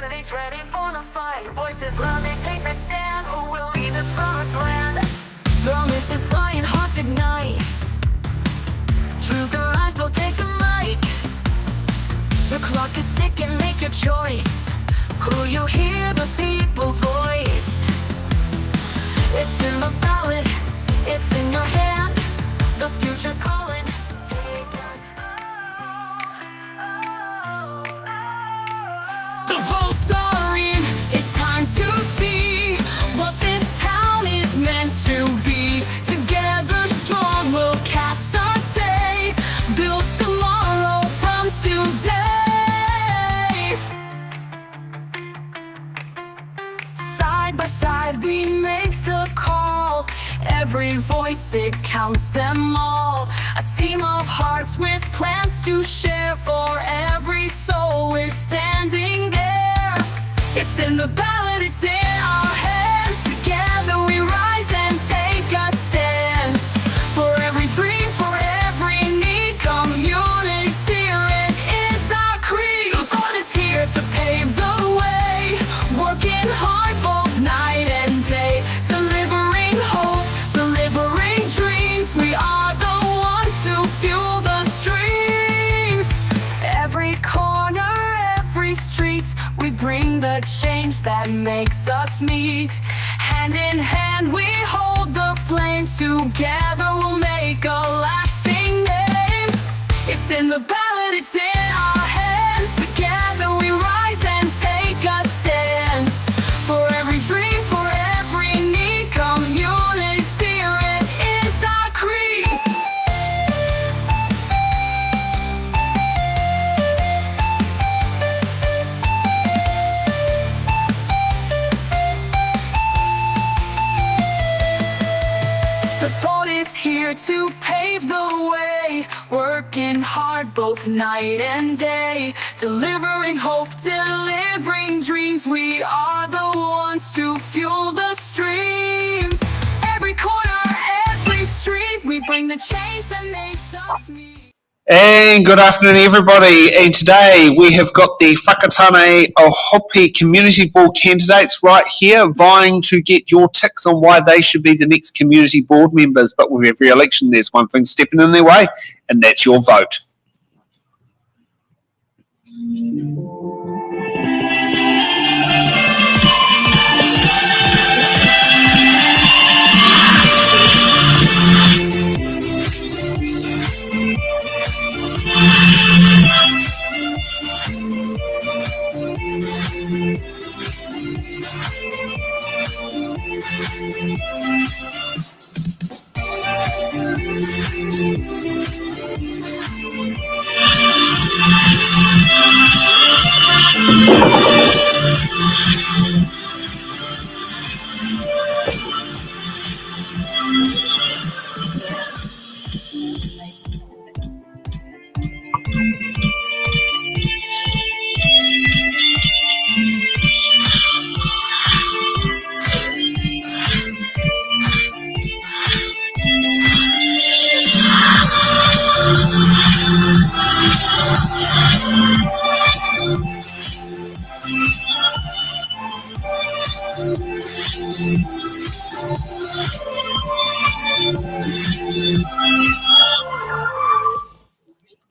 candidates ready for the fight. Voices loud, they take the stand. Who will lead the promised land? Promises flying, hearts ignite. Truth or lies, we'll take the mic. The clock is ticking, make your choice. Who you hear, the people's voice. It's in the ballot, it's in your hand. The future's calling. Take us. The votes are in, it's time to see what this town is meant to be. Together strong, we'll cast our say. Build tomorrow from today. Side by side we make the call. Every voice, it counts them all. A team of hearts with plans to share. For every soul we're standing there. It's in the ballot, it's in our hands. Together we rise and take a stand. For every dream, for every need, community spirit is our creed. The vote is here to pave the way. Working hard both night and day. Delivering hope, delivering dreams. We are the ones who fuel the streams. Every corner, every street, we bring the change that makes us meet. Hand in hand we hold the flame. Together we'll make a lasting name. It's in the ballot, it's in our hands. Together we rise and take a stand. For every dream, for every need, community spirit is our creed. The vote is here to pave the way. Working hard both night and day. Delivering hope, delivering dreams. We are the ones to fuel the streams. Every corner, every street, we bring the change that makes us meet. And good afternoon, everybody. And today we have got the Whakatāne-Ōhope Community Board candidates right here vying to get your ticks on why they should be the next community board members. But with every election, there's one thing stepping in their way, and that's your vote.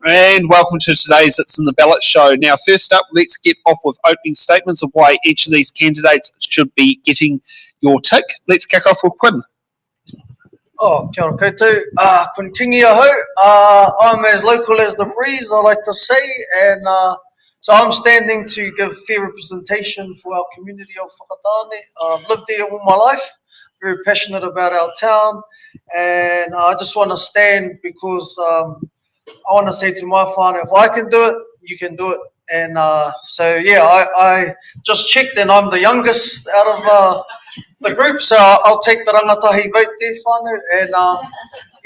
And welcome to today's It's in the Ballot show. Now, first up, let's get off with opening statements of why each of these candidates should be getting your tick. Let's kick off with Quinn. Kia ora koutou. Quinn Kingi aho. I'm as local as the breeze, I like to say, and so I'm standing to give fair representation for our community of Whakatāne. I've lived there all my life, very passionate about our town, and I just want to stand because I want to say to my whānau, if I can do it, you can do it. And so, yeah, I just checked, and I'm the youngest out of the group, so I'll take the rangatahi vote there, whānau. And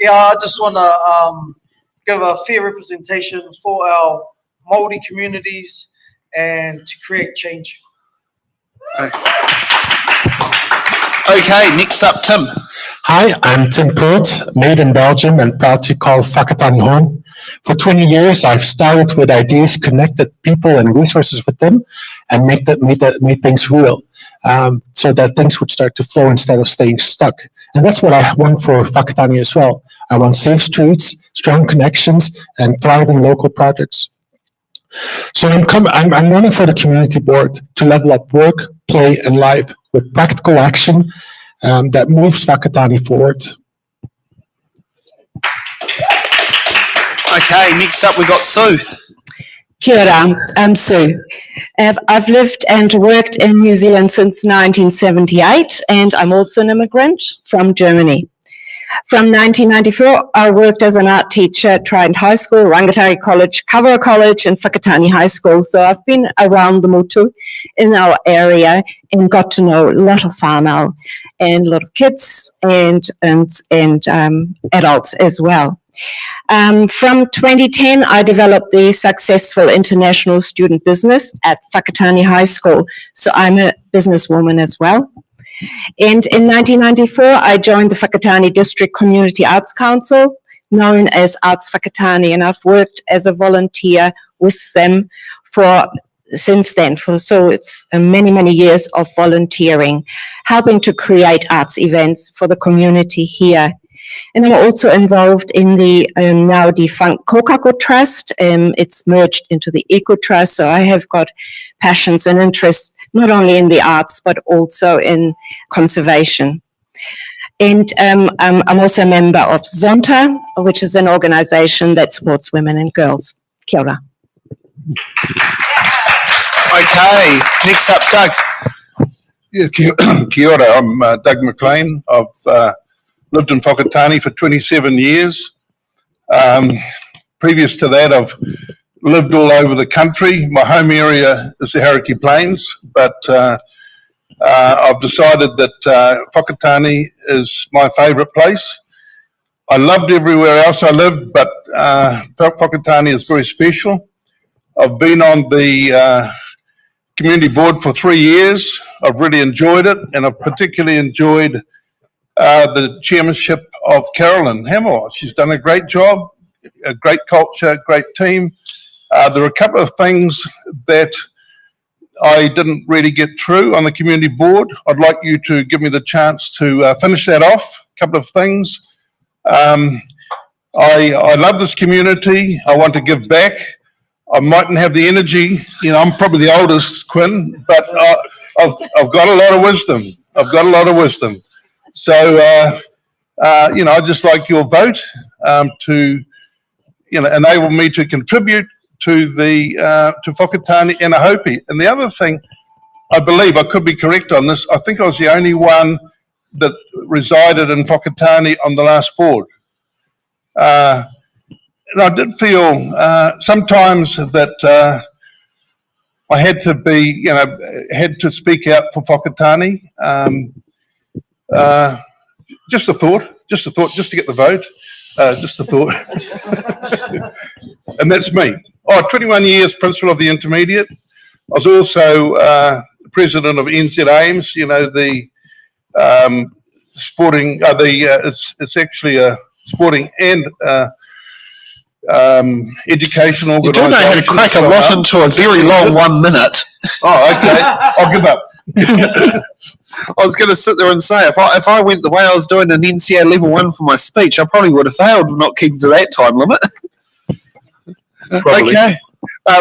yeah, I just want to give a fair representation for our Māori communities and to create change. Okay, next up, Tim. Hi, I'm Tim Port, made in Belgium and proud to call Whakatāne home. For 20 years, I've started with ideas, connected people and resources with them, and made things real, so that things would start to flow instead of staying stuck. And that's what I want for Whakatāne as well. I want safe streets, strong connections, and thriving local projects. So I'm running for the community board to level up work, play, and life with practical action that moves Whakatāne forward. Okay, next up we've got Sue. Kia ora, I'm Sue. I've lived and worked in New Zealand since 1978, and I'm also an immigrant from Germany. From 1994, I worked as an art teacher at Trident High School, Rangatahi College, Kawara College, and Whakatane High School. So I've been around the motu in our area and got to know a lot of whānau and a lot of kids and adults as well. From 2010, I developed the successful international student business at Whakatane High School. So I'm a businesswoman as well. And in 1994, I joined the Whakatane District Community Arts Council, known as Arts Whakatane, and I've worked as a volunteer with them since then. So it's many years of volunteering, helping to create arts events for the community here. And I'm also involved in the now defunct Kokako Trust. It's merged into the Eco Trust, so I have got passions and interests not only in the arts but also in conservation. And I'm also a member of Zonta, which is an organisation that supports women and girls. Kia ora. Okay, next up, Doug. Yeah, kia ora. I'm Doug McLean. I've lived in Whakatane for 27 years. Previous to that, I've lived all over the country. My home area is the Hauraki Plains, but I've decided that Whakatane is my favourite place. I loved everywhere else I lived, but Whakatane is very special. I've been on the community board for 3 years. I've really enjoyed it, and I've particularly enjoyed the chairmanship of Carolyn Hamill. She's done a great job, a great culture, great team. There are a couple of things that I didn't really get through on the community board. I'd like you to give me the chance to finish that off. A couple of things. I love this community. I want to give back. I mightn't have the energy. You know, I'm probably the oldest, Quinn, but I've got a lot of wisdom. I've got a lot of wisdom. So, you know, I'd just like your vote to, you know, enable me to contribute to to Whakatāne-Ōhope. And the other thing, I believe, I could be correct on this, I think I was the only one that resided in Whakatane on the last board. And I did feel sometimes that I had to be, you know, had to speak out for Whakatane. Just a thought, just to get the vote, just a thought. And that's me. 21 years principal of the intermediate. I was also president of NZ Ames, you know, the sporting, it's actually a sporting and educational You do know how to crack a lot into a very long 1 minute. Oh, okay. I'll give up. I was going to sit there and say, if I went the way I was doing an NCA level 1 for my speech, I probably would have failed not keeping to that time limit. Probably. Okay.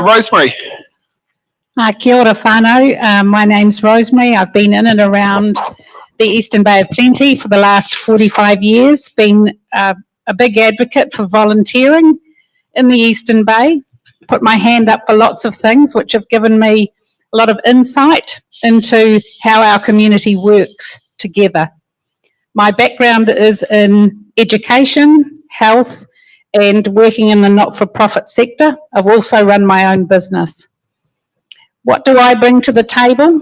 Rosemary. Kia ora whānau. My name's Rosemary. I've been in and around the Eastern Bay of Plenty for the last 45 years, been a big advocate for volunteering in the Eastern Bay, put my hand up for lots of things which have given me a lot of insight into how our community works together. My background is in education, health, and working in the not-for-profit sector. I've also run my own business. What do I bring to the table?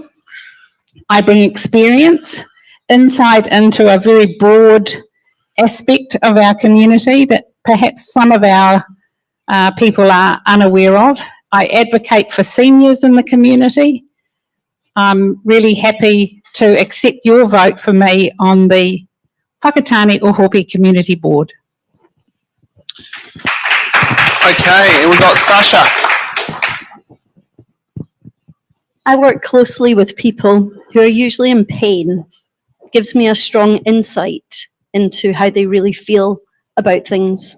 I bring experience, insight into a very broad aspect of our community that perhaps some of our people are unaware of. I advocate for seniors in the community. I'm really happy to accept your vote for me on the Whakatāne-Ōhope Community Board. Okay, and we've got Sasha. I work closely with people who are usually in pain. It gives me a strong insight into how they really feel about things.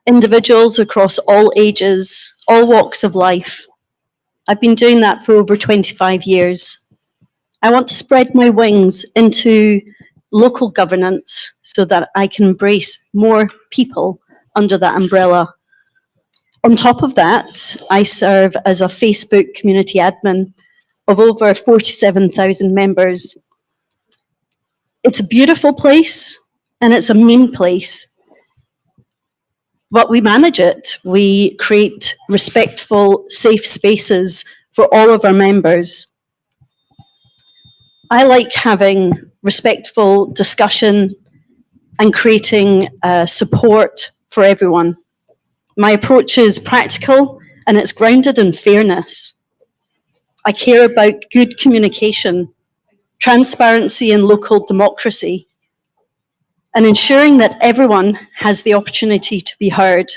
Individuals across all ages, all walks of life. I've been doing that for over 25 years. I want to spread my wings into local governance so that I can embrace more people under that umbrella. On top of that, I serve as a Facebook community admin of over 47,000 members. It's a beautiful place and it's a mean place, but we manage it. We create respectful, safe spaces for all of our members. I like having respectful discussion and creating support for everyone. My approach is practical and it's grounded in fairness. I care about good communication, transparency in local democracy, and ensuring that everyone has the opportunity to be heard,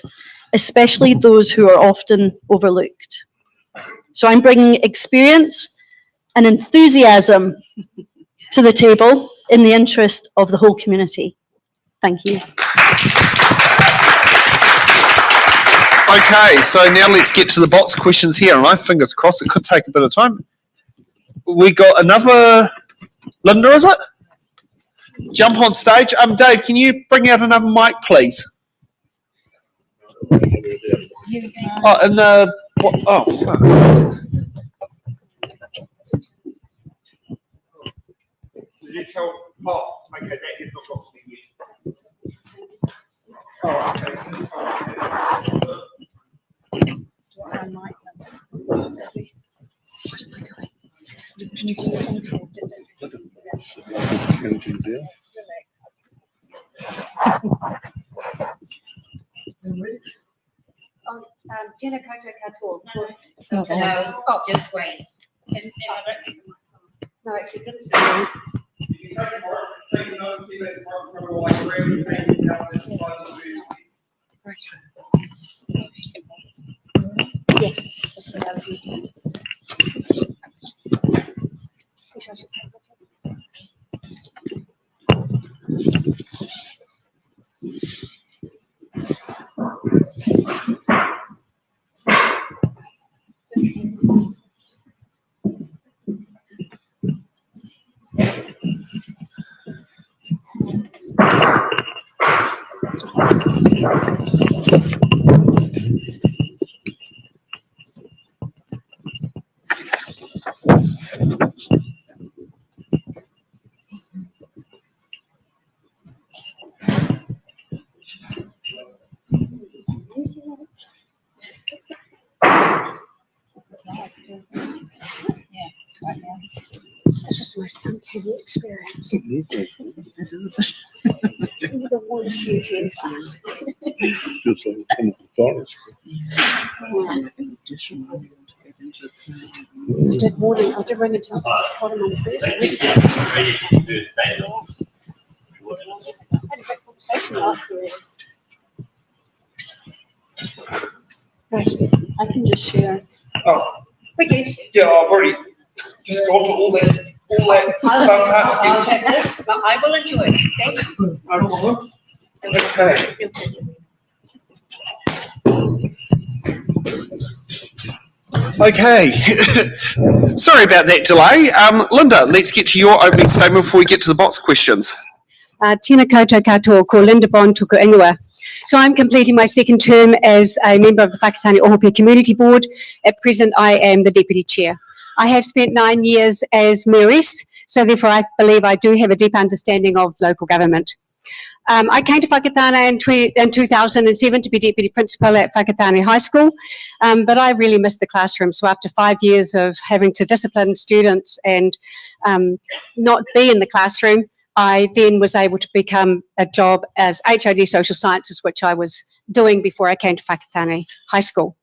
especially those who are often overlooked. So I'm bringing experience and enthusiasm to the table in the interest of the whole community. Thank you. Okay, so now let's get to the box questions here. And my fingers crossed, it could take a bit of time. We got another, Linda, is it? Jump on stage. Dave, can you bring out another mic, please? Oh, and the, oh, fuck. Did you tell Mark to make that he's not got to be here? Oh, okay. Tēnā koutou katoa. It's not on. No, oh, just wait. And I don't think the mic's on. No, actually, it didn't say that. Yes, just without a meeting. This is the most uncanny experience. You would have wanted to see us in class. Just like in the forest. I did warning, I did ring and tell him on the first. I had a great conversation afterwards. Right, I can just share. Oh, Wicked. yeah, I've already just gone to all that fun parts. I'll have this, but I will enjoy it. Thank you. No problem. Okay. Okay. Sorry about that delay. Linda, let's get to your opening statement before we get to the box questions. Tēnā koutou katoa, ko Linda Bond tuku ingoa. So I'm completing my second term as a member of the Whakatāne-Ōhope Community Board. At present, I am the Deputy Chair. I have spent 9 years as Mayoress, so therefore I believe I do have a deep understanding of local government. I came to Whakatāne in 2007 to be Deputy Principal at Whakatāne High School, but I really missed the classroom. So after 5 years of having to discipline students and not be in the classroom, I then was able to become a job as HOD Social Sciences, which I was doing before I came to Whakatāne High School.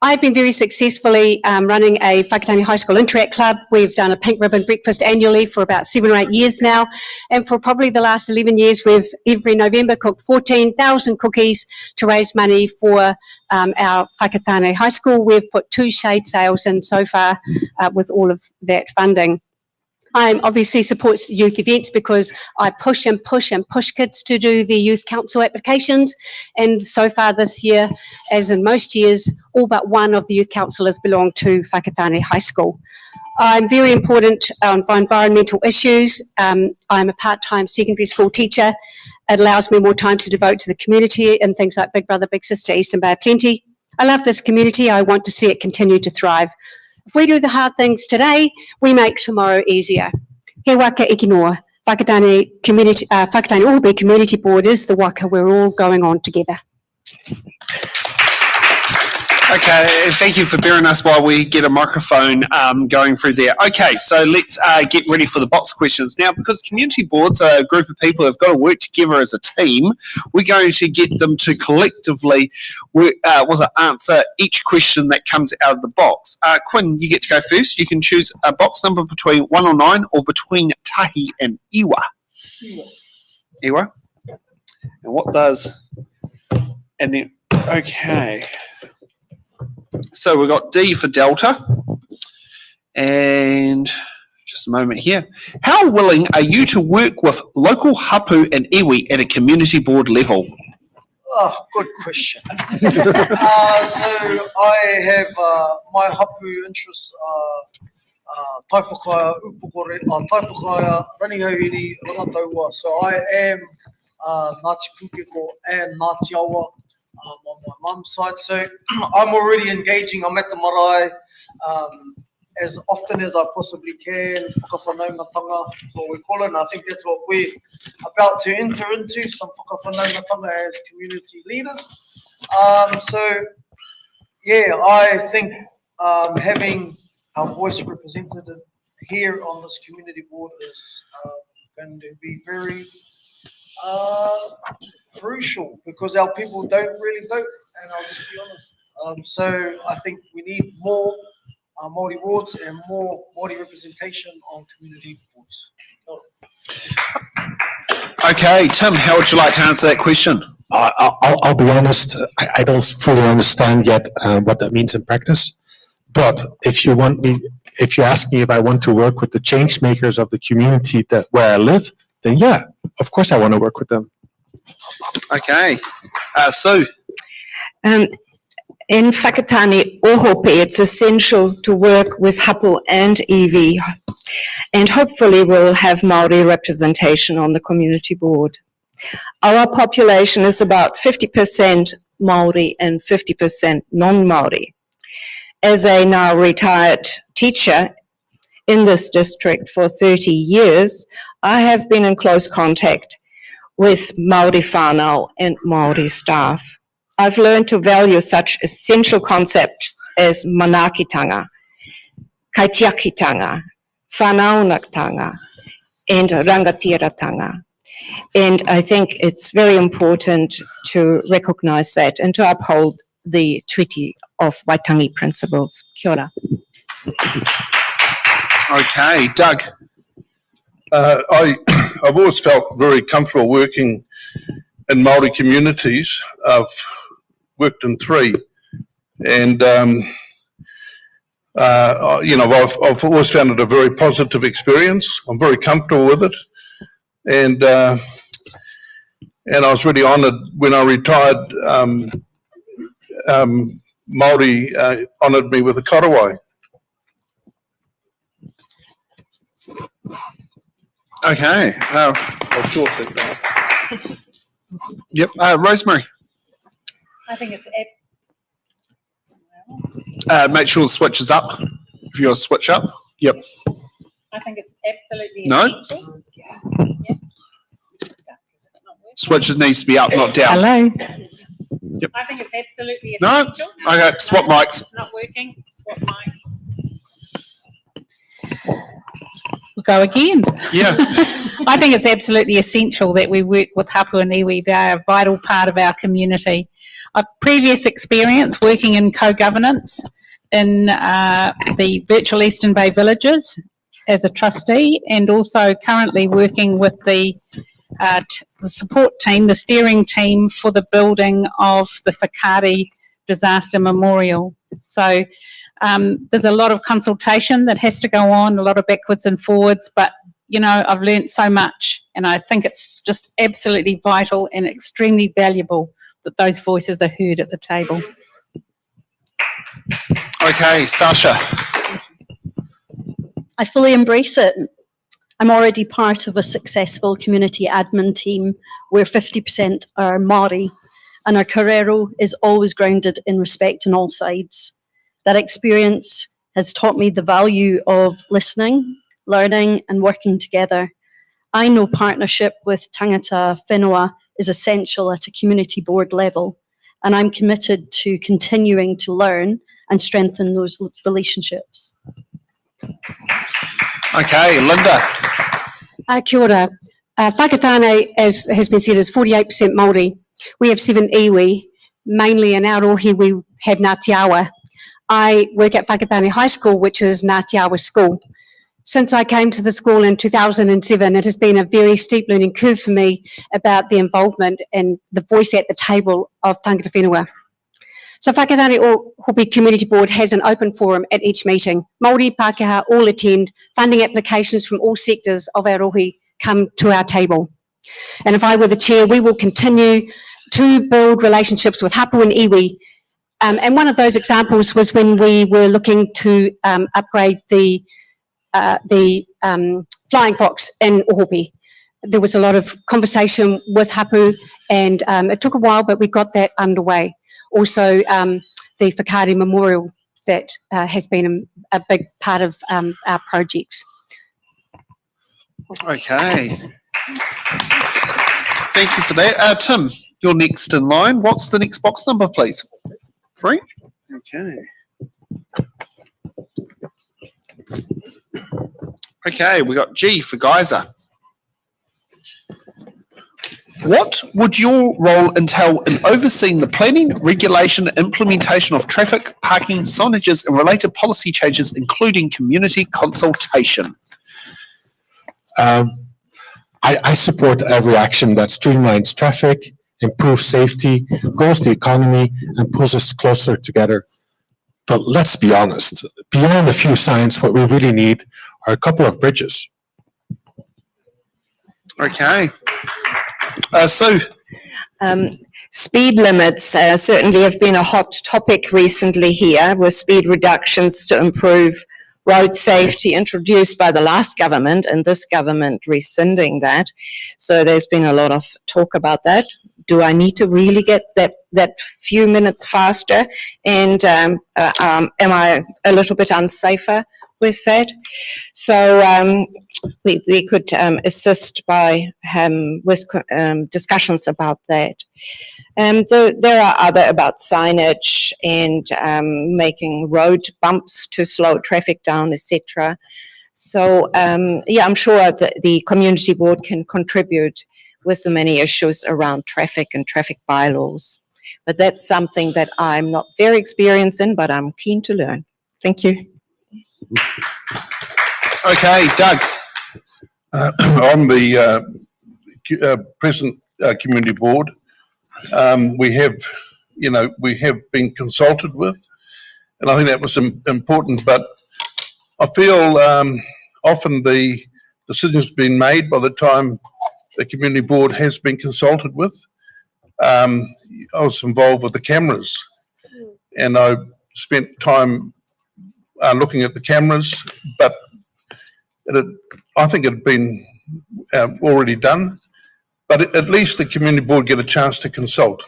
I've been very successfully running a Whakatāne High School Interact Club. We've done a pink ribbon breakfast annually for about 7 or 8 years now. And for probably the last 11 years, we've every November cooked 14,000 cookies to raise money for our Whakatāne High School. We've put 2 shade sails in so far with all of that funding. I obviously supports youth events because I push and push and push kids to do the youth council applications. And so far this year, as in most years, all but one of the youth councillors belong to Whakatāne High School. I'm very important for environmental issues. I'm a part-time secondary school teacher. It allows me more time to devote to the community and things like Big Brother, Big Sister, Eastern Bay of Plenty. I love this community. I want to see it continue to thrive. If we do the hard things today, we make tomorrow easier. He waka iki noa. Whakatāne Ōhope Community Board is the waka we're all going on together. Okay, thank you for bearing us while we get a microphone going through there. Okay, so let's get ready for the box questions. Now, because community boards are a group of people who have got to work together as a team, we're going to get them to collectively answer each question that comes out of the box. Quinn, you get to go first. You can choose a box number between 1 or 9 or between tahi and iwa. Iwa? And what does... And then, okay... So we've got D for Delta, and just a moment here. How willing are you to work with local hapu and iwi at a community board level? Oh, good question. So I have my hapu interests tai whakaia upukore, tai whakaia ranihauhiri rangataua. So I am Ngāti Pūkeko and Ngāti Awa. On my mum's side, so I'm already engaging. I'm at the marae as often as I possibly can. Whakawhanaungatanga, that's what we call it, and I think that's what we're about to enter into, some whakawhanaungatanga as community leaders. So, yeah, I think having our voice represented here on this community board is going to be very crucial because our people don't really vote, and I'll just be honest. So I think we need more Māori boards and more Māori representation on community boards. Okay, Tim, how would you like to answer that question? I'll be honest, I don't fully understand yet what that means in practice. But if you ask me if I want to work with the change makers of the community where I live, then yeah, of course I want to work with them. Okay, Sue. In Whakatāne-Ōhope, it's essential to work with hapu and iwi, and hopefully we'll have Māori representation on the community board. Our population is about 50% Māori and 50% non-Māori. As a now retired teacher in this district for 30 years, I have been in close contact with Māori whānau and Māori staff. I've learned to value such essential concepts as manaakitanga, kaitiakitanga, whanaungatanga, and rangatiratanga. And I think it's very important to recognise that and to uphold the Treaty of Waitangi principles. Kia ora. Okay, Doug. I've always felt very comfortable working in Māori communities. I've worked in 3, and I've always found it a very positive experience. I'm very comfortable with it, and I was really honoured when I retired. Māori honoured me with a karawai. Okay. Yep. Rosemary. I think it's Make sure the switch is up. If you'll switch up. Yep. I think it's absolutely No. essential. Switch needs to be up, not down. Hello. I think it's absolutely No? essential. Okay, swap mics. It's not working. Swap mic. We'll go again. Yeah. I think it's absolutely essential that we work with hapu and iwi. They are a vital part of our community. I've previous experience working in co-governance in the virtual Eastern Bay villages as a trustee, and also currently working with the support team, the steering team for the building of the Whakatāne Disaster Memorial. So there's a lot of consultation that has to go on, a lot of backwards and forwards, but you know, I've learnt so much, and I think it's just absolutely vital and extremely valuable that those voices are heard at the table. Okay, Sasha. I fully embrace it. I'm already part of a successful community admin team where 50% are Māori, and our karero is always grounded in respect on all sides. That experience has taught me the value of listening, learning and working together. I know partnership with tangata whenua is essential at a community board level, and I'm committed to continuing to learn and strengthen those relationships. Okay, Linda. Kia ora. Whakatāne, as has been said, is 48% Māori. We have 7 iwi, mainly in our rohi we have Ngāti Awa. I work at Whakatāne High School, which is Ngāti Awa school. Since I came to the school in 2007, it has been a very steep learning curve for me about the involvement and the voice at the table of tangata whenua. So Whakatāne-Ōhope Community Board has an open forum at each meeting. Māori, Pākehā all attend. Funding applications from all sectors of our rohi come to our table. And if I were the chair, we will continue to build relationships with hapu and iwi. And one of those examples was when we were looking to upgrade the flying fox in Ōhope. There was a lot of conversation with hapu, and it took a while, but we got that underway. Also, the Whakatāne Memorial that has been a big part of our projects. Okay. Thank you for that. Tim, you're next in line. What's the next box number, please? 3? Okay. Okay, we got G for Geyser. What would your role entail in overseeing the planning, regulation, and implementation of traffic, parking, signages, and related policy changes, including community consultation? I support every action that streamlines traffic, improves safety, grows the economy, and pulls us closer together. But let's be honest, beyond a few signs, what we really need are a couple of bridges. Okay. Sue. Speed limits certainly have been a hot topic recently here, with speed reductions to improve road safety introduced by the last government and this government rescinding that. So there's been a lot of talk about that. Do I need to really get that few minutes faster? And am I a little bit unsafer with that? So we could assist by with discussions about that. There are other about signage and making road bumps to slow traffic down, etc. So yeah, I'm sure that the community board can contribute with the many issues around traffic and traffic bylaws. But that's something that I'm not very experienced in, but I'm keen to learn. Thank you. Okay, Doug. On the present community board, we have been consulted with, and I think that was important. But I feel often the decision's been made by the time the community board has been consulted with. I was involved with the cameras, and I spent time looking at the cameras, but I think it had been already done. But at least the community board get a chance to consult.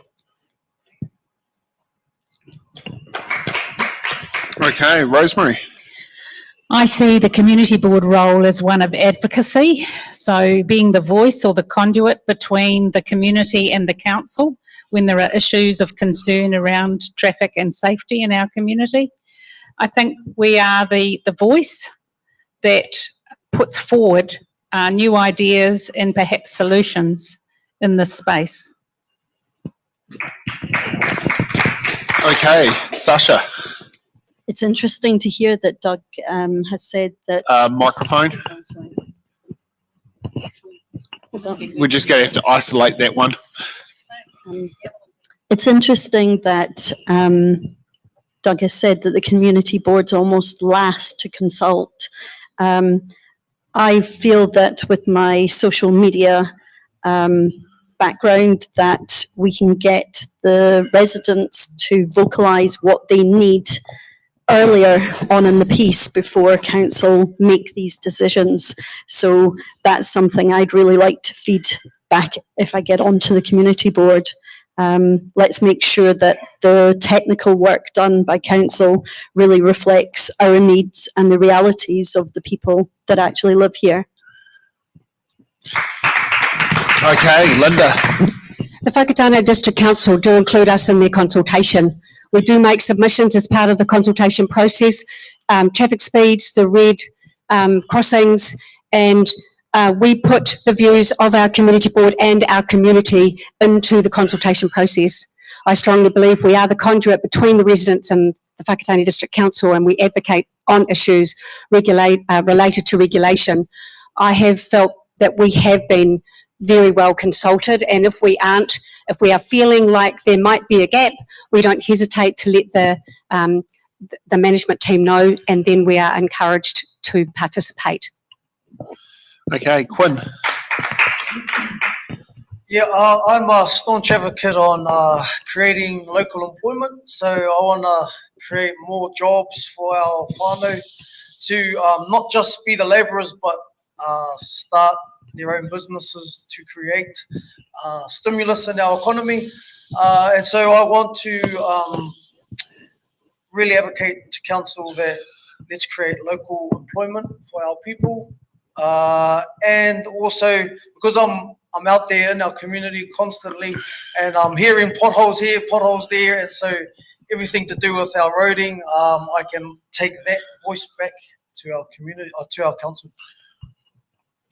Okay, Rosemary. I see the community board role as one of advocacy, so being the voice or the conduit between the community and the council when there are issues of concern around traffic and safety in our community. I think we are the voice that puts forward new ideas and perhaps solutions in this space. Okay, Sasha, It's interesting to hear that Doug has said that. microphone. Hold on. We're just going to have to isolate that one. It's interesting that Doug has said that the community board's almost last to consult. I feel that with my social media background that we can get the residents to vocalise what they need earlier on in the piece before council make these decisions. So that's something I'd really like to feed back if I get onto the community board. Let's make sure that the technical work done by council really reflects our needs and the realities of the people that actually live here. Okay, Linda. The Whakatāne District Council do include us in their consultation. We do make submissions as part of the consultation process, traffic speeds, the red crossings, and we put the views of our community board and our community into the consultation process. I strongly believe we are the conduit between the residents and the Whakatāne District Council, and we advocate on issues related to regulation. I have felt that we have been very well consulted, and if we are feeling like there might be a gap, we don't hesitate to let the management team know, and then we are encouraged to participate. Okay, Quinn. Yeah, I'm a staunch advocate on creating local employment. So I want to create more jobs for our whānau to not just be the labourers, but start their own businesses to create stimulus in our economy. And so I want to really advocate to council that let's create local employment for our people. And also because I'm out there in our community constantly, and I'm hearing potholes here, potholes there, and so everything to do with our roading, I can take that voice back to our community, or to our council.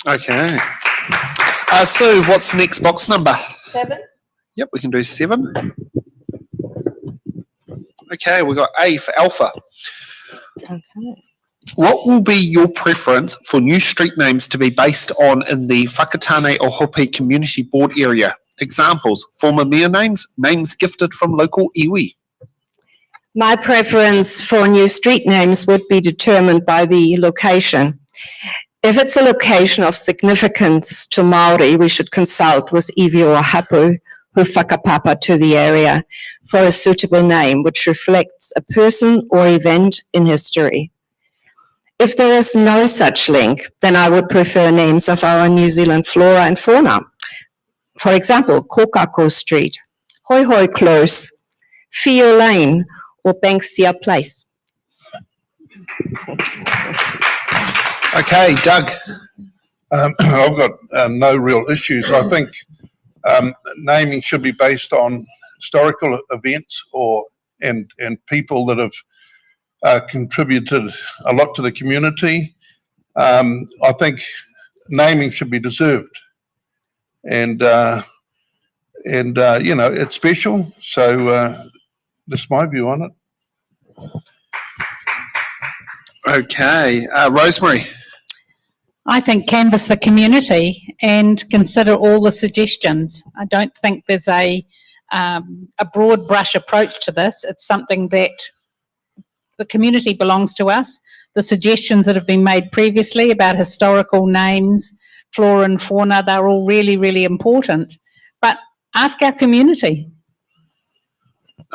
Okay. Sue, what's the next box number? 7. Yep, we can do 7. Okay, we got A for Alpha. Okay. What will be your preference for new street names to be based on in the Whakatāne-Ōhope Community Board area? Examples, former mayor names, names gifted from local iwi. My preference for new street names would be determined by the location. If it's a location of significance to Māori, we should consult with iwi or hapu who whakapapa to the area for a suitable name which reflects a person or event in history. If there is no such link, then I would prefer names of our New Zealand flora and fauna. For example, Kokako Street, Hoi Hoi Close, Fio Lane, or Banksia Place. Okay, Doug. I've got no real issues. I think naming should be based on historical events and people that have contributed a lot to the community. I think naming should be deserved, and you know, it's special. So that's my view on it. Okay, Rosemary. I think canvass the community and consider all the suggestions. I don't think there's a broad brush approach to this. It's something that the community belongs to us. The suggestions that have been made previously about historical names, flora and fauna, they're all really, really important. But ask our community.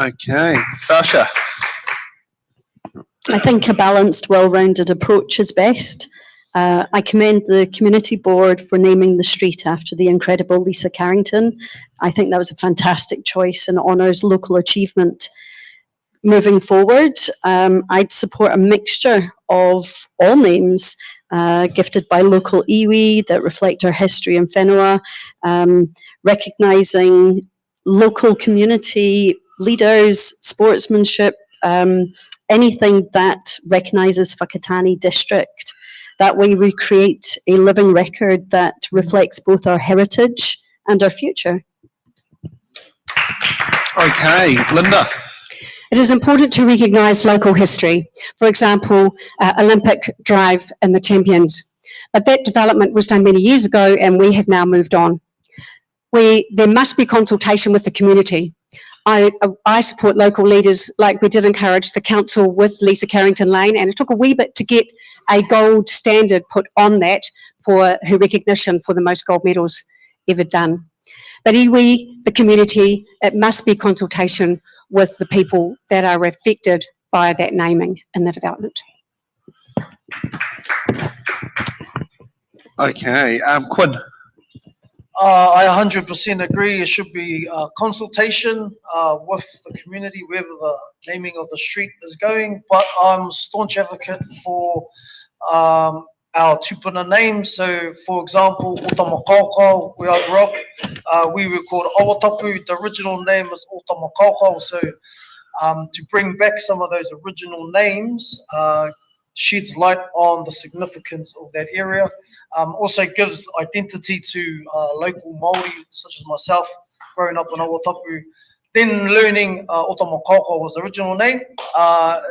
Okay, Sasha. I think a balanced, well-rounded approach is best. I commend the community board for naming the street after the incredible Lisa Carrington. I think that was a fantastic choice and honours local achievement. Moving forward, I'd support a mixture of all names gifted by local iwi that reflect our history and whenua, recognising local community leaders, sportsmanship, anything that recognises Whakatāne District. That way we create a living record that reflects both our heritage and our future. Okay, Linda. It is important to recognise local history, for example, Olympic drive in the Champions. But that development was done many years ago and we have now moved on. There must be consultation with the community. I support local leaders, like we did encourage the council with Lisa Carrington Lane, and it took a wee bit to get a gold standard put on that for her recognition for the most gold medals ever done. But iwi, the community, it must be consultation with the people that are affected by that naming in the development. Okay, Quinn. I 100% agree. It should be consultation with the community, wherever the naming of the street is going. But I'm a staunch advocate for our tupuna names. So, for example, Ōtama-Kaukau, where I grew up, we were called Awatapu. The original name is Ōtama-Kaukau. So, to bring back some of those original names sheds light on the significance of that area. Also gives identity to local Māori, such as myself, growing up in Awatapu. Then learning Ōtama-Kaukau was the original name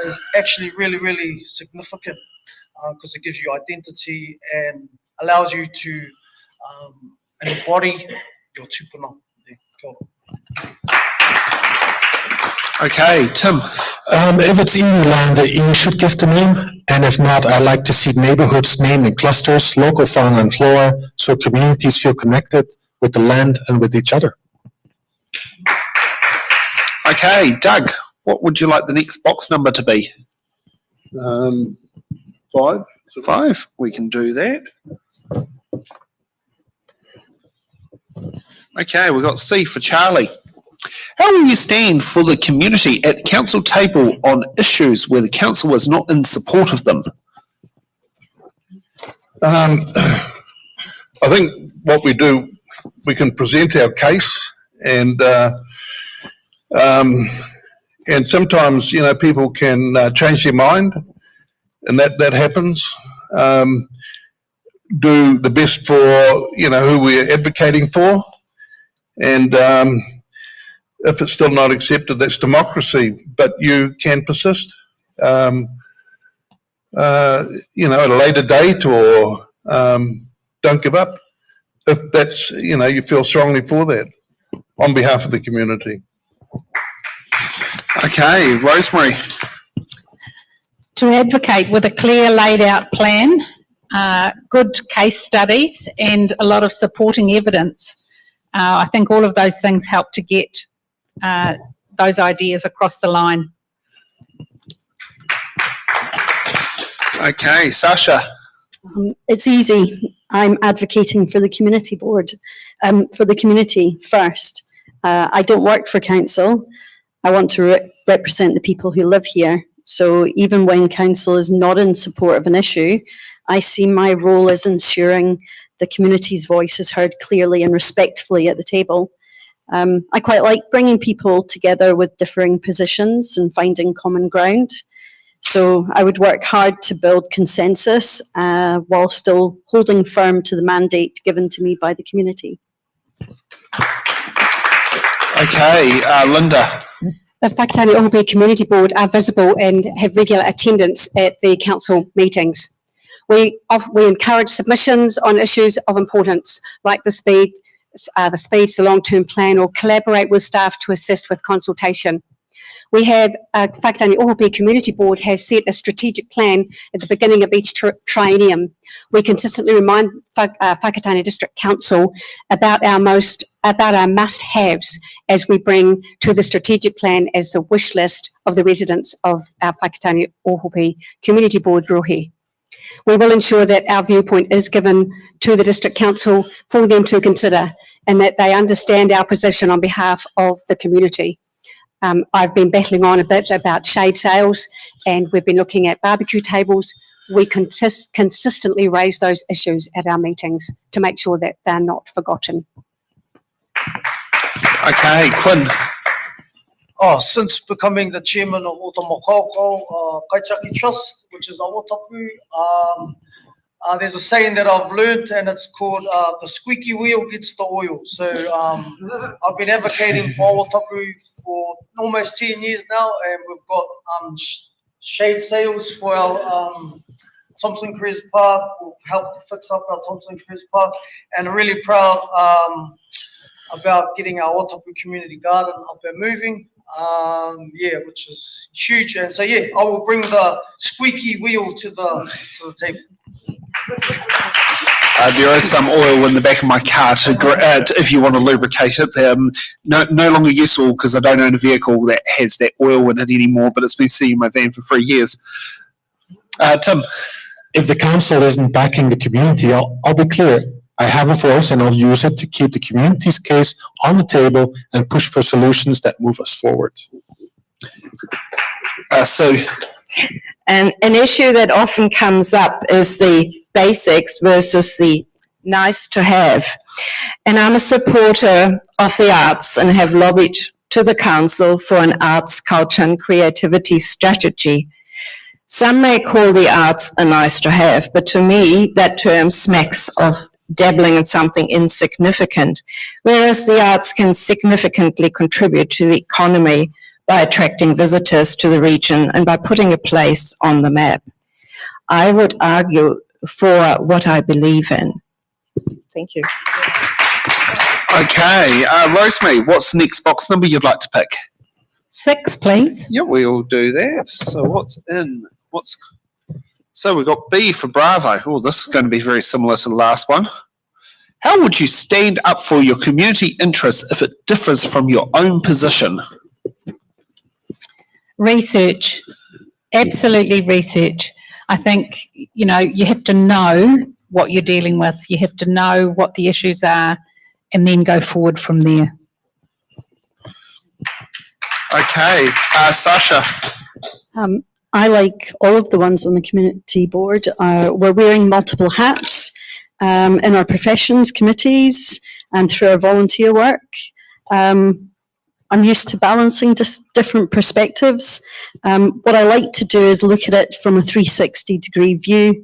is actually really, really significant because it gives you identity and allows you to embody your tupuna. Yeah, cool. Okay, Tim. If it's iwi land, you should give the name, and if not, I like to see neighborhoods named in clusters, local fauna and flora, so communities feel connected with the land and with each other. Okay, Doug, what would you like the next box number to be? 5. 5, we can do that. Okay, we've got C for Charlie. How will you stand for the community at the council table on issues where the council was not in support of them? I think what we do, we can present our case, and sometimes, you know, people can change their mind, and that happens. Do the best for, you know, who we're advocating for, and if it's still not accepted, that's democracy, but you can persist, you know, at a later date, or don't give up if that's, you know, you feel strongly for that on behalf of the community. Okay, Rosemary. To advocate with a clear laid out plan, good case studies and a lot of supporting evidence. I think all of those things help to get those ideas across the line. Okay, Sasha. It's easy. I'm advocating for the community board, for the community first. I don't work for council. I want to represent the people who live here. So even when council is not in support of an issue, I see my role as ensuring the community's voice is heard clearly and respectfully at the table. I quite like bringing people together with differing positions and finding common ground. So I would work hard to build consensus while still holding firm to the mandate given to me by the community. Okay, Linda. The Whakatāne-Ōhope Community Board are visible and have regular attendance at the council meetings. We encourage submissions on issues of importance like the speeds, the long-term plan, or collaborate with staff to assist with consultation. We have Whakatāne-Ōhope Community Board has set a strategic plan at the beginning of each triennium. We consistently remind Whakatane District Council about our must-haves as we bring to the strategic plan as the wish list of the residents of our Whakatāne-Ōhope Community Board rohe. We will ensure that our viewpoint is given to the District Council for them to consider and that they understand our position on behalf of the community. I've been battling on a bit about shade sales and we've been looking at barbecue tables. We consistently raise those issues at our meetings to make sure that they're not forgotten. Okay, Quinn. Since becoming the chairman of Ōtama-Kaukau Kaitiaki Trust, which is Awatapu, there's a saying that I've learned, and it's called the squeaky wheel gets the oil. So I've been advocating for Ōtapu for almost 10 years now, and we've got shade sails for our Thompson Crest Park. We've helped fix up our Thompson Crest Park, and I'm really proud about getting our Ōtapu community garden up and moving. Which is huge. And so I will bring the squeaky wheel to the table. There is some oil in the back of my car if you want to lubricate it. No longer useful because I don't own a vehicle that has that oil in it anymore, but it's been sitting in my van for 3 years. Tim? If the council isn't backing the community, I'll be clear. I have a voice and I'll use it to keep the community's case on the table and push for solutions that move us forward. And an issue that often comes up is the basics versus the nice to have. And I'm a supporter of the arts and have lobbied to the council for an arts, culture and creativity strategy. Some may call the arts a nice to have, but to me that term smacks of dabbling in something insignificant, whereas the arts can significantly contribute to the economy by attracting visitors to the region and by putting a place on the map. I would argue for what I believe in. Thank you. Okay, Rosemary, what's the next box number you'd like to pick? 6, please. Yeah, we'll do that. So So we've got B for Bravo. Oh, this is going to be very similar to the last one. How would you stand up for your community interests if it differs from your own position? Research. Absolutely research. I think, you have to know what you're dealing with. You have to know what the issues are and then go forward from there. Okay, Sasha. I, like all of the ones on the community board, we're wearing multiple hats in our professions, committees, and through our volunteer work. I'm used to balancing different perspectives. What I like to do is look at it from a 360-degree view.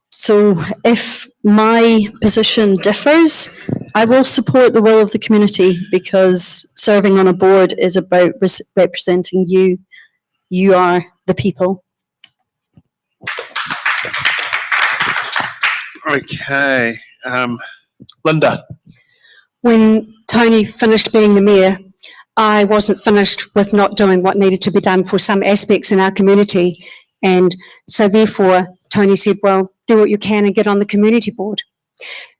So if my position differs, I will support the will of the community, because serving on a board is about representing you. You are the people. Okay. Linda. When Tony finished being the mayor, I wasn't finished with not doing what needed to be done for some aspects in our community. And so therefore, Tony said, well, do what you can and get on the community board.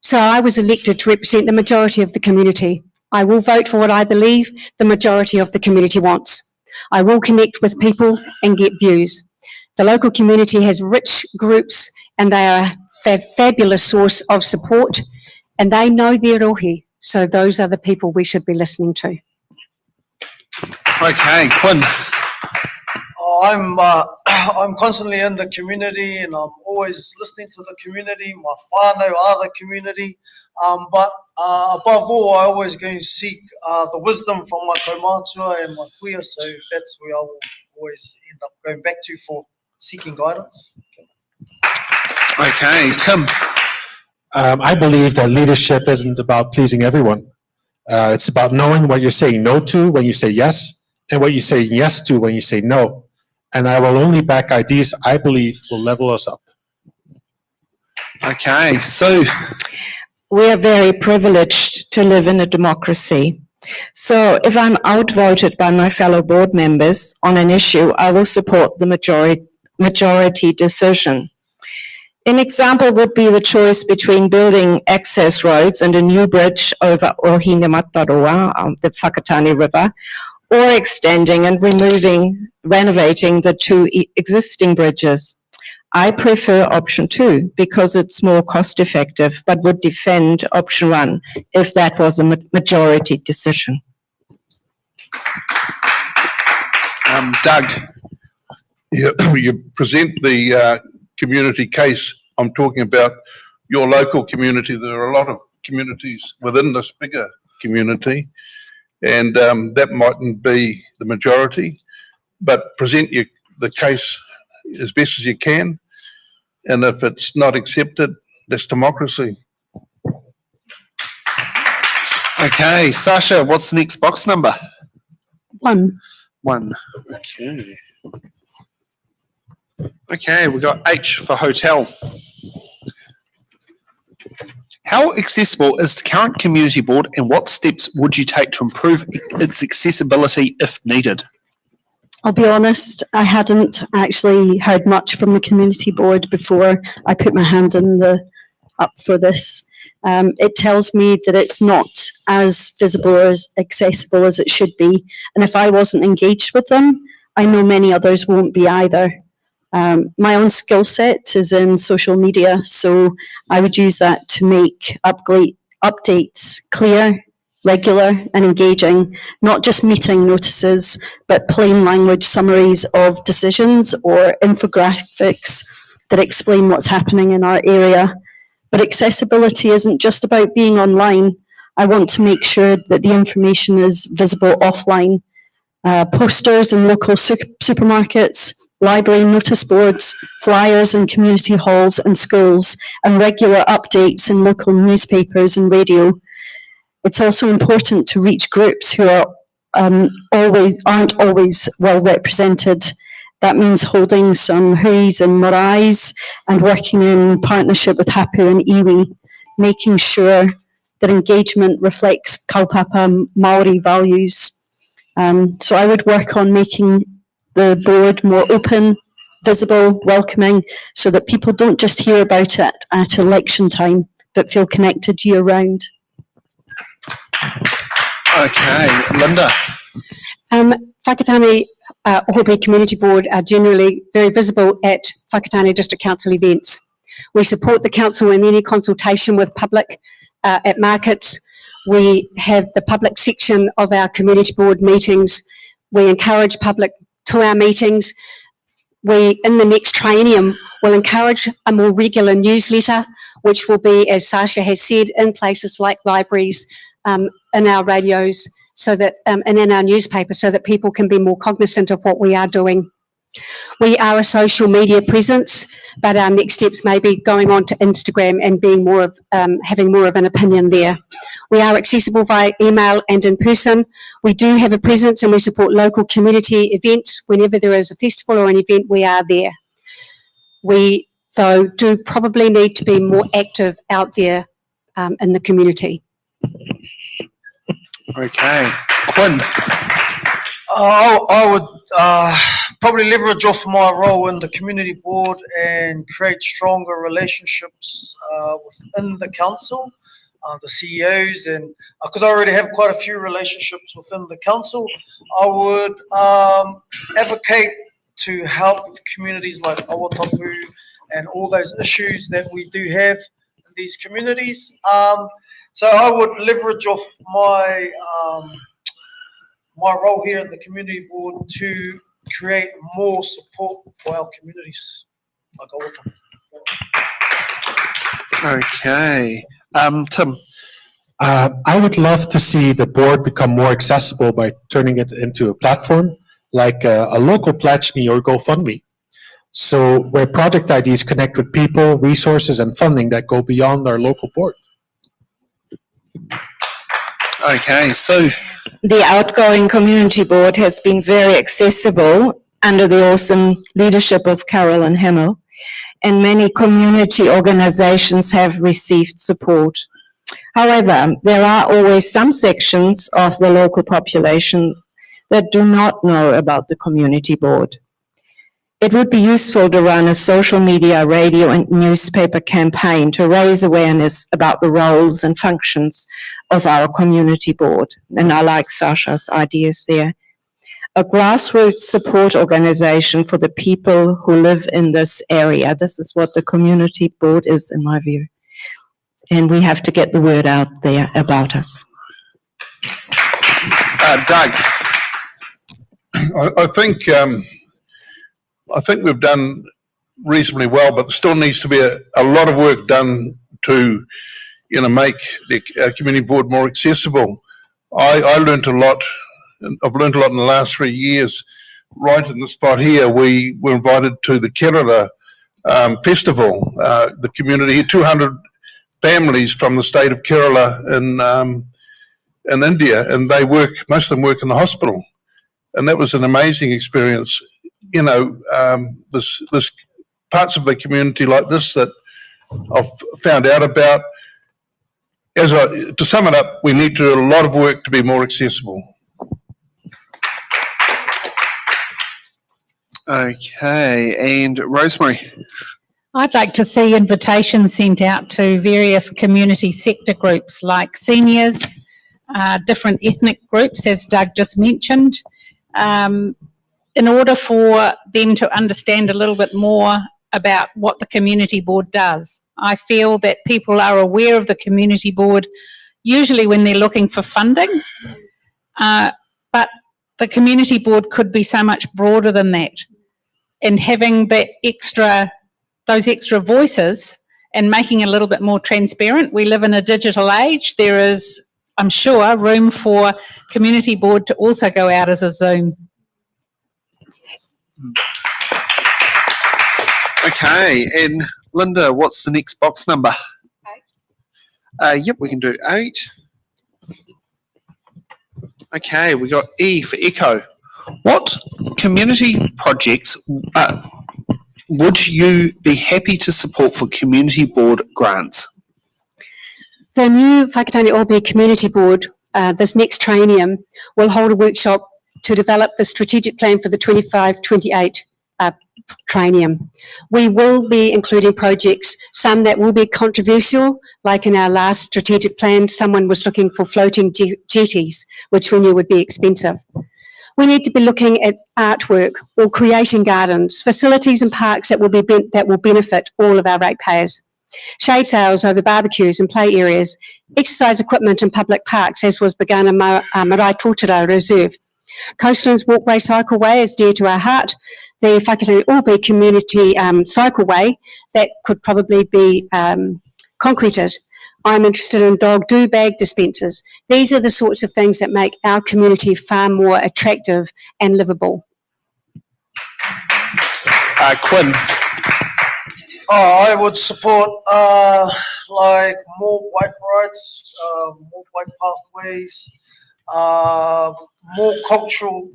So I was elected to represent the majority of the community. I will vote for what I believe the majority of the community wants. I will connect with people and get views. The local community has rich groups and they are a fabulous source of support, and they know their rohi. So those are the people we should be listening to. Okay, Quinn. I'm constantly in the community, and I'm always listening to the community. My whānau are the community. But above all, I always go and seek the wisdom from my kaumātua and my kuia, so that's where I will always end up going back to for seeking guidance. Okay, Tim. I believe that leadership isn't about pleasing everyone. It's about knowing what you're saying no to when you say yes, and what you say yes to when you say no. And I will only back ideas I believe will level us up. Okay, so we are very privileged to live in a democracy. So if I'm outvoted by my fellow board members on an issue, I will support the majority decision. An example would be the choice between building access roads and a new bridge over Ohine-Mataroa, the Whakatāne River, or extending and renovating the two existing bridges. I prefer option 2 because it's more cost effective, but would defend option 1 if that was a majority decision. Doug. You present the community case. I'm talking about your local community. There are a lot of communities within this bigger community, and that mightn't be the majority, but present the case as best as you can. and if it's not accepted, that's democracy. Okay, Sasha, what's the next box number? 1. 1. Okay. Okay, we got H for hotel. How accessible is the current community board, and what steps would you take to improve its accessibility if needed? I'll be honest, I hadn't actually heard much from the community board before I put my hand up for this. It tells me that it's not as visible or as accessible as it should be. And if I wasn't engaged with them, I know many others won't be either. My own skill set is in social media, so I would use that to make updates clear, regular and engaging, not just meeting notices, but plain language summaries of decisions or infographics that explain what's happening in our area. But accessibility isn't just about being online. I want to make sure that the information is visible offline. Posters in local supermarkets, library notice boards, flyers in community halls and schools, and regular updates in local newspapers and radio. It's also important to reach groups who aren't always well represented. That means holding some huis and maraes and working in partnership with Hapu and iwi, making sure that engagement reflects kaupapa Maori values. So I would work on making the board more open, visible, welcoming, so that people don't just hear about it at election time, but feel connected year round. Okay, Linda. Whakatāne-Ōhope Community Board are generally very visible at Whakatane District Council events. We support the council in any consultation with public at markets. We have the public section of our community board meetings. We encourage public to our meetings. We, in the next triennium, will encourage a more regular newsletter, which will be, as Sasha has said, in places like libraries, in our radios, so that and in our newspaper, so that people can be more cognizant of what we are doing. We are a social media presence, but our next steps may be going on to Instagram and being more of having more of an opinion there. We are accessible via email and in person. We do have a presence and we support local community events. Whenever there is a festival or an event, we are there. We, though, do probably need to be more active out there in the community. Okay, Quinn. I would probably leverage off my role in the community board and create stronger relationships within the council, the CEOs, and because I already have quite a few relationships within the council, I would advocate to help with communities like Awatapu and all those issues that we do have in these communities. So I would leverage off my my role here at the community board to create more support for our communities like Awatapu. Okay, Tim. I would love to see the board become more accessible by turning it into a platform like a local Pledge Me or GoFundMe. So where project ideas connect with people, resources, and funding that go beyond our local board. Okay, so The outgoing community board has been very accessible under the awesome leadership of Carolyn Hamill, and many community organizations have received support. However, there are always some sections of the local population that do not know about the community board. It would be useful to run a social media, radio and newspaper campaign to raise awareness about the roles and functions of our community board. And I like Sasha's ideas there. A grassroots support organization for the people who live in this area. This is what the community board is, in my view. And we have to get the word out there about us. Doug. I think we've done reasonably well, but there still needs to be a lot of work done to, make the community board more accessible. I learned a lot. I've learned a lot in the last 3 years. Right in the spot here, we were invited to the Kerala festival. The community, 200 families from the state of Kerala in India, and most of them work in the hospital. And that was an amazing experience. You know, there's parts of the community like this that I've found out about. To sum it up, we need to do a lot of work to be more accessible. Okay, and Rosemary. I'd like to see invitations sent out to various community sector groups like seniors, different ethnic groups, as Doug just mentioned, in order for them to understand a little bit more about what the community board does. I feel that people are aware of the community board usually when they're looking for funding, but the community board could be so much broader than that. And having those extra voices and making it a little bit more transparent. We live in a digital age. There is, I'm sure, room for community board to also go out as a Zoom. Okay, and Linda, what's the next box number? 8. Yep, we can do 8. Okay, we got E for Echo. What community projects would you be happy to support for community board grants? The new Whakatāne-Ōhope Community Board, this next triennium, will hold a workshop to develop the strategic plan for the 25-28 triennium. We will be including projects, some that will be controversial, like in our last strategic plan, someone was looking for floating jetties, which we knew would be expensive. We need to be looking at artwork or creating gardens, facilities and parks that will benefit all of our ratepayers. Shade sails over barbecues and play areas, exercise equipment in public parks, as was begun in Marae Tōtara Reserve. Coastlands Walkway Cycleway is dear to our heart. The Whakatāne-Ōhope Community Cycleway, that could probably be concreted. I'm interested in dog do bag dispensers. These are the sorts of things that make our community far more attractive and livable. Quinn. I would support like more bike rides, more bike pathways, more cultural,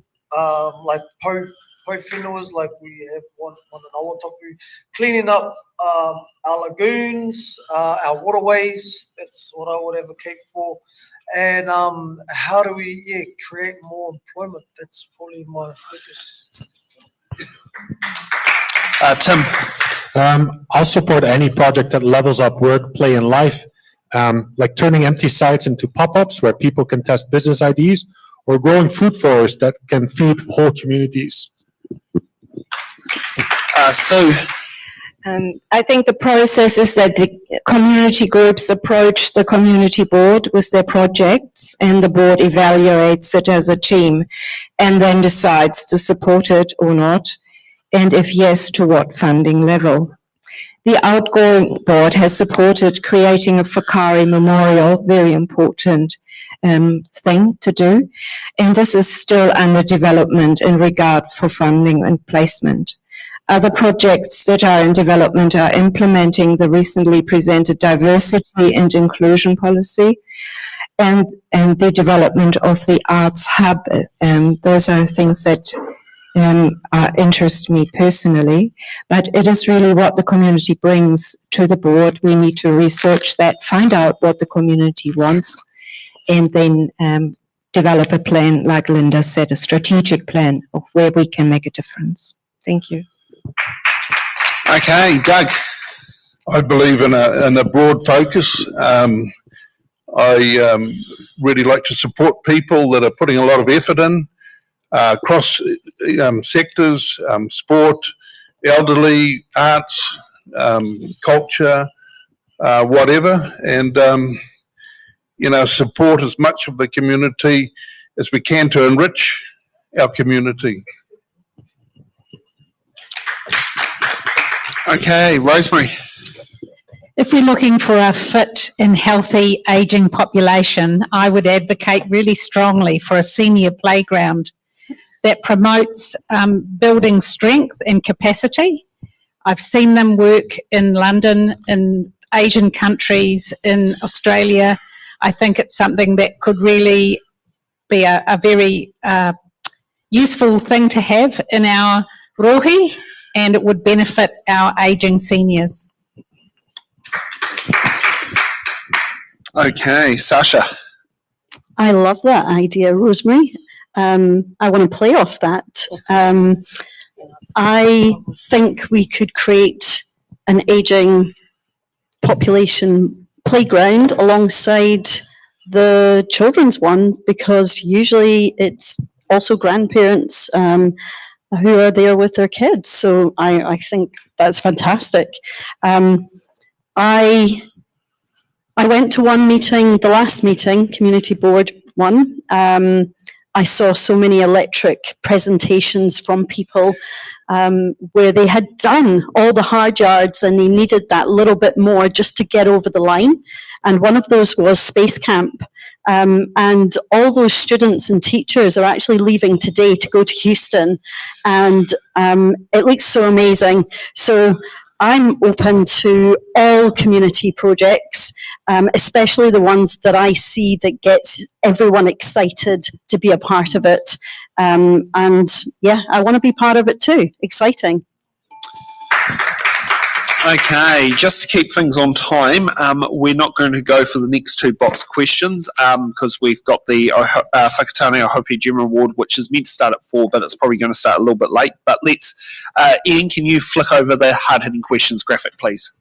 like po whenuas, like we have one in Awatapu, cleaning up our lagoons, our waterways. That's what I would advocate for. And how do we create more employment? That's probably my focus. Tim. I'll support any project that levels up work, play, and life, like turning empty sites into pop-ups where people can test business ideas, or growing food forests that can feed whole communities. I think the process is that the community groups approach the community board with their projects, and the board evaluates it as a team and then decides to support it or not, and if yes, to what funding level. The outgoing board has supported creating a Whakatāne Memorial, very important thing to do, and this is still under development in regard for funding and placement. Other projects that are in development are implementing the recently presented diversity and inclusion policy and the development of the arts hub. Those are things that interest me personally, but it is really what the community brings to the board. We need to research that, find out what the community wants, and then develop a plan, like Linda said, a strategic plan of where we can make a difference. Thank you. Okay, Doug. I believe in a broad focus. I really like to support people that are putting a lot of effort in across sectors, sport, elderly, arts, culture, whatever, and support as much of the community as we can to enrich our community. Okay, Rosemary. If we're looking for a fit and healthy ageing population, I would advocate really strongly for a senior playground that promotes building strength and capacity. I've seen them work in London, in Asian countries, in Australia. I think it's something that could really be a very useful thing to have in our rohi, and it would benefit our ageing seniors. Okay, Sasha. I love that idea, Rosemary. I want to play off that. I think we could create an ageing population playground alongside the children's one, because usually it's also grandparents who are there with their kids. So I think that's fantastic. I went to one meeting, the last meeting, community board one. I saw so many electric presentations from people where they had done all the hard yards and they needed that little bit more just to get over the line. And one of those was Space Camp. And all those students and teachers are actually leaving today to go to Houston. And it looks so amazing. So I'm open to all community projects, especially the ones that I see that gets everyone excited to be a part of it. And yeah, I want to be part of it too. Exciting. Okay, just to keep things on time, we're not going to go for the next two box questions because we've got the Whakatāne-Ōhope General Award, which is meant to start at 4, but it's probably going to start a little bit late. But let's, Ian, can you flick over the hard-hitting questions graphic, please?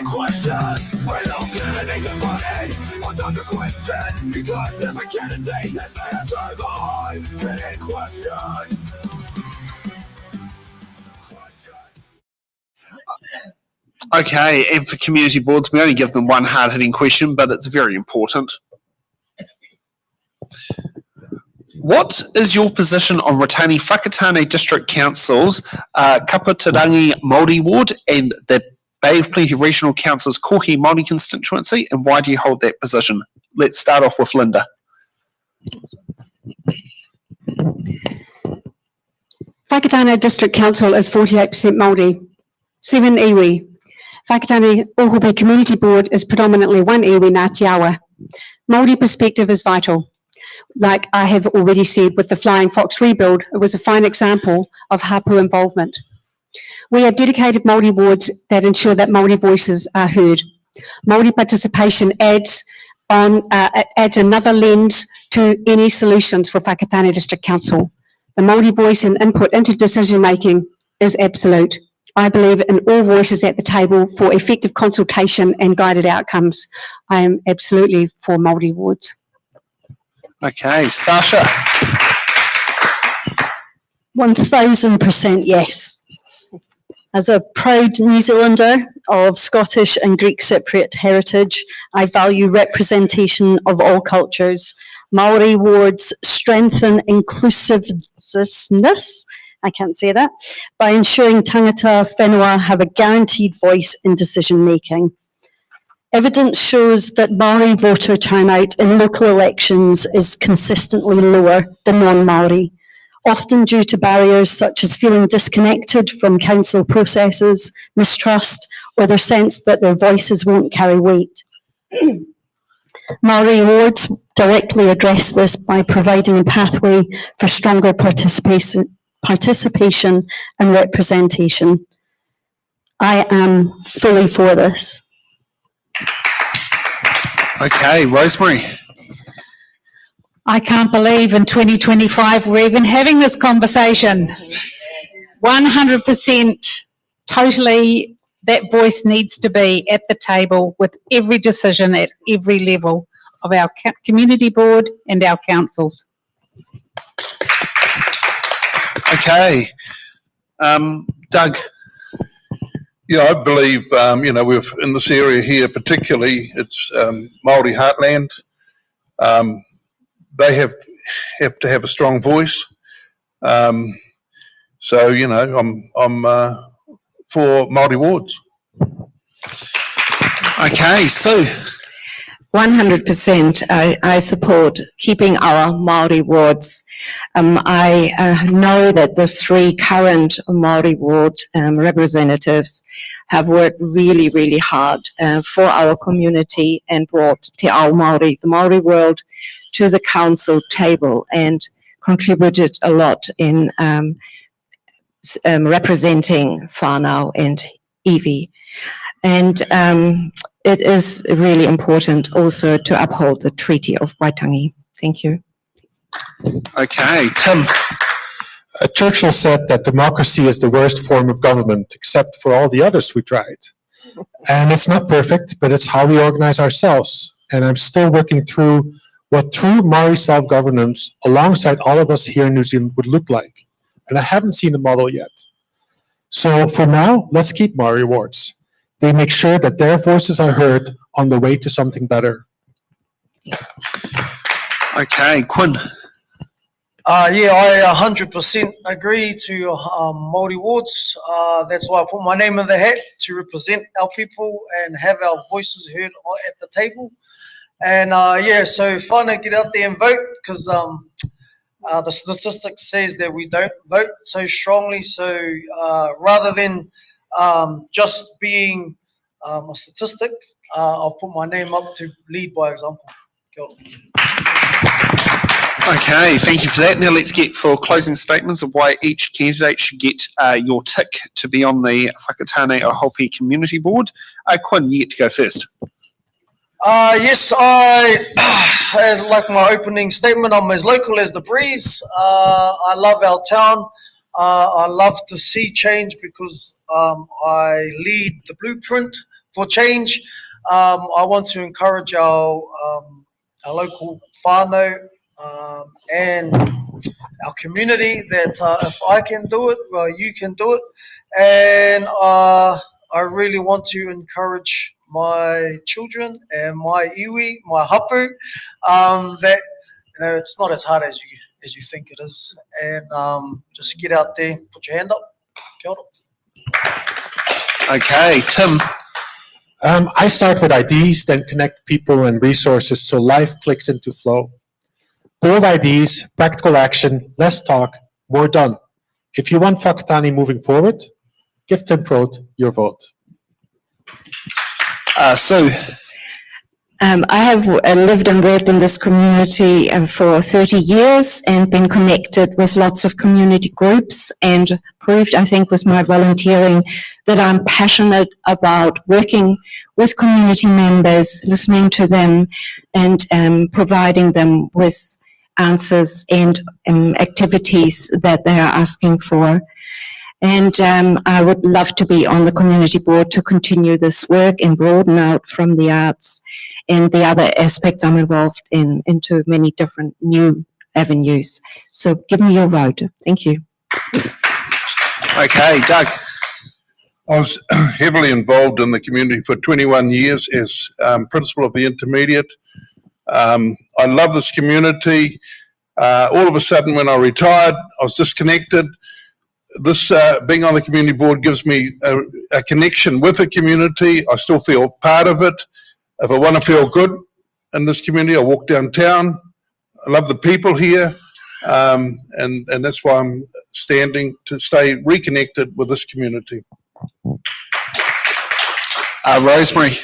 Questions, we're not getting the money. What does a question? Because if a candidate has the answer behind hitting questions. Okay, and for community boards, we only give them one hard-hitting question, but it's very important. What is your position on retaining Whakatāne District Council's Kaputarangi Māori Ward and the Bay of Plenty Regional Council's Kohi Māori constituency, and why do you hold that position? Let's start off with Linda. Whakatāne District Council is 48% Māori, 7 iwi. Whakatāne-Ōhope Community Board is predominantly 1 iwi Ngāti Awa. Māori perspective is vital. Like I have already said with the Flying Fox rebuild, it was a fine example of hapu involvement. We have dedicated Māori wards that ensure that Māori voices are heard. Māori participation adds another lens to any solutions for Whakatāne District Council. The Māori voice and input into decision making is absolute. I believe in all voices at the table for effective consultation and guided outcomes. I am absolutely for Māori wards. Okay, Sasha. 1000% yes. As a proud New Zealander of Scottish and Greek Cypriot heritage, I value representation of all cultures. Māori wards strengthen inclusiveness, I can't say that, by ensuring tangata whenua have a guaranteed voice in decision making. Evidence shows that Māori voter turnout in local elections is consistently lower than non-Māori, often due to barriers such as feeling disconnected from council processes, mistrust, or their sense that their voices won't carry weight. Māori wards directly address this by providing a pathway for stronger participation and representation. I am fully for this. Okay, Rosemary. I can't believe in 2025 we're even having this conversation. 100% totally that voice needs to be at the table with every decision at every level of our community board and our councils. Okay. Doug. Yeah, I believe, we've in this area here particularly, it's Māori heartland. They have to have a strong voice. I'm for Māori wards. Okay, so 100%, I support keeping our Māori wards. I know that the 3 current Māori ward representatives have worked really, really hard for our community and brought Te Ao Māori, the Māori world, to the council table and contributed a lot in representing whānau and iwi. And it is really important also to uphold the Treaty of Waitangi. Thank you. okay, Tim. Churchill said that democracy is the worst form of government, except for all the others we tried. And it's not perfect, but it's how we organize ourselves. And I'm still working through what true Māori self-governance alongside all of us here in New Zealand would look like. And I haven't seen a model yet. So for now, let's keep Māori wards. They make sure that their voices are heard on the way to something better. Okay, Quinn. Yeah, I 100% agree to Māori wards. That's why I put my name in the hat to represent our people and have our voices heard at the table. And yeah, so finally get out there and vote, because the statistic says that we don't vote so strongly. So rather than just being a statistic, I'll put my name up to lead by example. Kia ora. Okay, thank you for that. Now let's get for closing statements of why each candidate should get your tick to be on the Whakatāne-Ōhope Community Board. Quinn, you get to go first. Yes, as like my opening statement, I'm as local as the breeze. I love our town. I love to see change because I lead the blueprint for change. I want to encourage our local whānau and our community that if I can do it, well, you can do it. And I really want to encourage my children and my iwi, my hapu, that it's not as hard as you think it is. And just get out there, put your hand up. Kia ora. Okay, Tim. I start with ideas, then connect people and resources so life clicks into flow. Bold ideas, practical action, less talk, more done. If you want Whakatāne moving forward, give Tim Proat your vote. Sue. I have lived and worked in this community for 30 years and been connected with lots of community groups and proved, I think, with my volunteering that I'm passionate about working with community members, listening to them and providing them with answers and activities that they are asking for. And I would love to be on the community board to continue this work and broaden out from the arts and the other aspects I'm involved in into many different new avenues. So give me your vote. Thank you. Okay, Doug. I was heavily involved in the community for 21 years as principal of the intermediate. I love this community. All of a sudden when I retired, I was disconnected. This being on the community board gives me a connection with the community. I still feel part of it. If I want to feel good in this community, I walk downtown. I love the people here, and that's why I'm standing to stay reconnected with this community. Rosemary.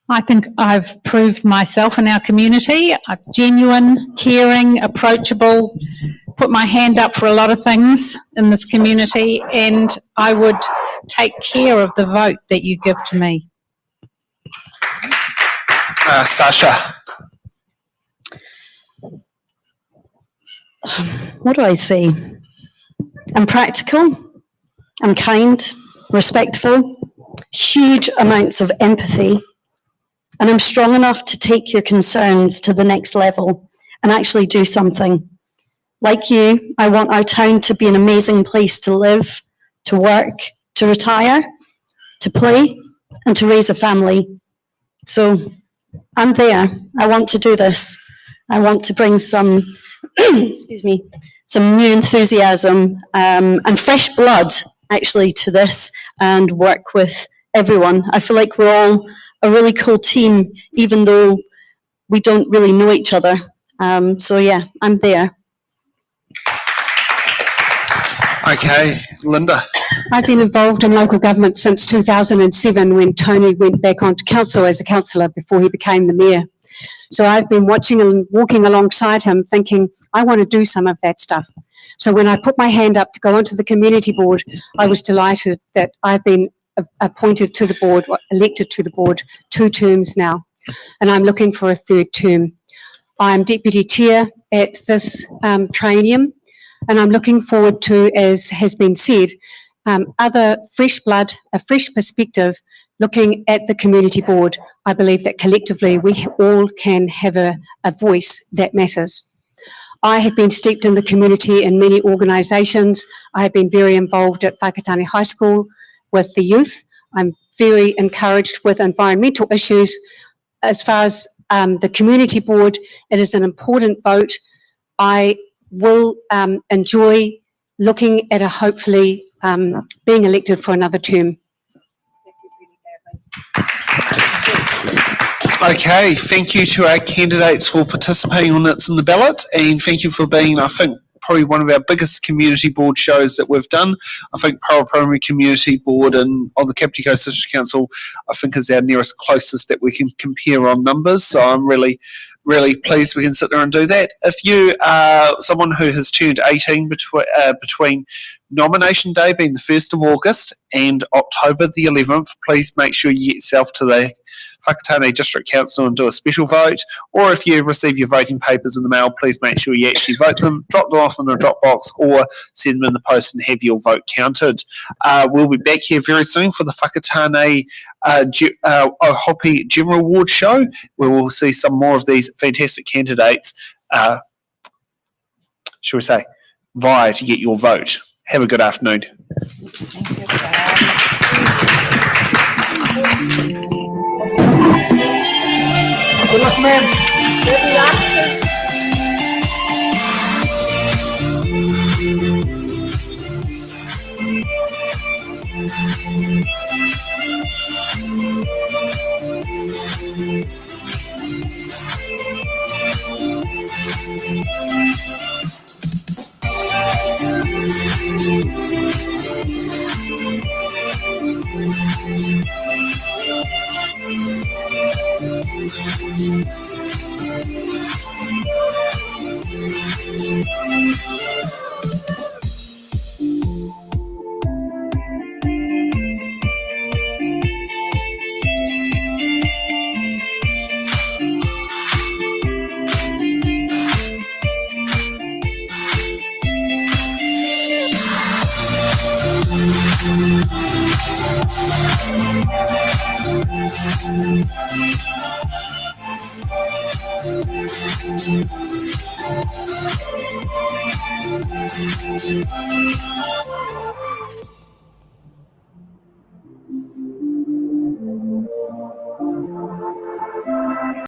I think I've proved myself in our community. I'm genuine, caring, approachable, put my hand up for a lot of things in this community, and I would take care of the vote that you give to me. Sasha. What do I say? I'm practical, I'm kind, respectful, huge amounts of empathy, and I'm strong enough to take your concerns to the next level and actually do something. Like you, I want our town to be an amazing place to live, to work, to retire, to play, and to raise a family. So I'm there. I want to do this. I want to bring some, excuse me, some new enthusiasm and fresh blood actually to this and work with everyone. I feel like we're all a really cool team, even though we don't really know each other. So yeah, I'm there. Okay, Linda. I've been involved in local government since 2007 when Tony went back onto council as a councillor before he became the mayor. So I've been watching and walking alongside him thinking, I want to do some of that stuff. So when I put my hand up to go onto the community board, I was delighted that I've been appointed to the board, elected to the board 2 terms now, and I'm looking for a 3rd term. I'm deputy chair at this traineum, and I'm looking forward to, as has been said, other fresh blood, a fresh perspective, looking at the community board. I believe that collectively we all can have a voice that matters. I have been steeped in the community in many organisations. I have been very involved at Whakatāne High School with the youth. I'm very encouraged with environmental issues. As far as the community board, it is an important vote. I will enjoy looking at hopefully being elected for another term. Okay, thank you to our candidates for participating on It's in the Ballot, and thank you for being, I think, probably one of our biggest community board shows that we've done. I think Primary Community Board and on the Kapiti Coast District Council, I think, is our nearest closest that we can compare on numbers. So I'm really pleased we can sit there and do that. If you are someone who has turned 18 between nomination day being the 1st of August and October the 11th, please make sure you get yourself to the Whakatāne District Council and do a special vote, or if you receive your voting papers in the mail, please make sure you actually vote them, drop them off in a drop box, or send them in the post and have your vote counted. We'll be back here very soon for the Whakatāne-Ōhope General Award Show, where we'll see some more of these fantastic candidates, shall we say, vie to get your vote. Have a good afternoon. Good luck, man.